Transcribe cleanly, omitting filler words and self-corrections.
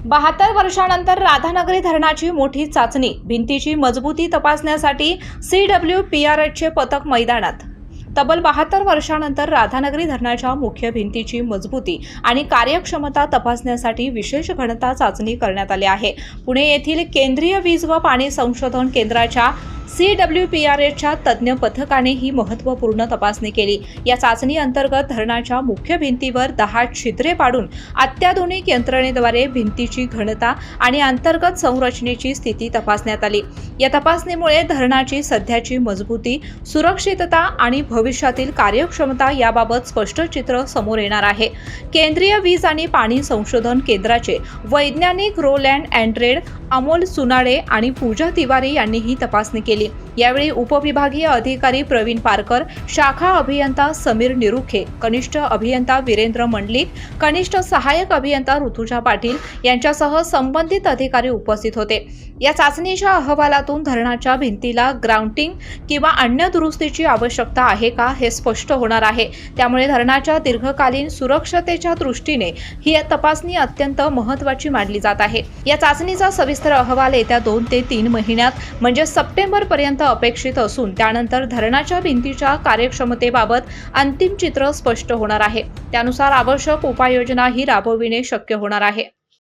72 वर्षांनंतर राधानगरी धरणाची मोठी चाचणी, भिंतीची मजबूती तपासण्यासाठी CWPRHचे पथक मैदानात। तब्बल 72 वर्षांनंतर राधानगरी धरणाच्या मुख्य भिंतीची मजबूती आणि कार्यक्षमता तपासण्यासाठी विशेष घनता चाचणी करण्यात आली आहे। पुणे येथील केंद्रीय वीज व पाणी संशोधन केंद्राच्या CWPRHच्या तज्ञ पथकाने ही महत्त्वपूर्ण तपासणी केली। या चाचणी अंतर्गत धरणाच्या मुख्य भिंतीवर 10 छिद्रे पाडून अत्याधुनिक यंत्रणेद्वारे भिंतीची घनता आणि अंतर्गत संरचनेची स्थिती तपासण्यात आली। या तपासणीमुळे धरणाची सध्याची मजबूती, सुरक्षितता आणि भविष्यातील कार्यक्षमता याबाबत स्पष्ट चित्र समोर येणार आहे। केंद्रीय वीज आणि पाणी संशोधन केंद्राचे वैज्ञानिक रोलँड अँड्रेड, अमोल सुनाडे आणि पूजा तिवारी यांनी ही तपासणी केली। यावेळी उपविभागीय अधिकारी प्रवीण पारकर, शाखा अभियंता समीर निरुखे, कनिष्ठ अभियंता वीरेंद्र मंडलिक, कनिष्ठ सहाय्यक अभियंता ऋतुजा पाटील यांच्यासह संबंधित अधिकारी उपस्थित होते। या चाचणीच्या अहवालातून धरणाच्या भिंतीला ग्राउंटिंग किंवा अन्य दुरुस्तीची आवश्यकता आहे का हे स्पष्ट होणार आहे। त्यामुळे धरणाच्या दीर्घकालीन सुरक्षतेच्या दृष्टीने ही तपासणी अत्यंत महत्त्वाची मानली जात आहे। या चाचणीचा सविस्तर अहवाल येत्या 2 ते 3 महिन्यात म्हणजे सप्टेंबर पर्यंत अपेक्षित असून त्यानंतर धरणाच्या भिंतीच्या कार्यक्षमतेबाबत अंतिम चित्र स्पष्ट होणार आहे। त्यानुसार आवश्यक उपाययोजनाही राबविणे शक्य होणार आहे।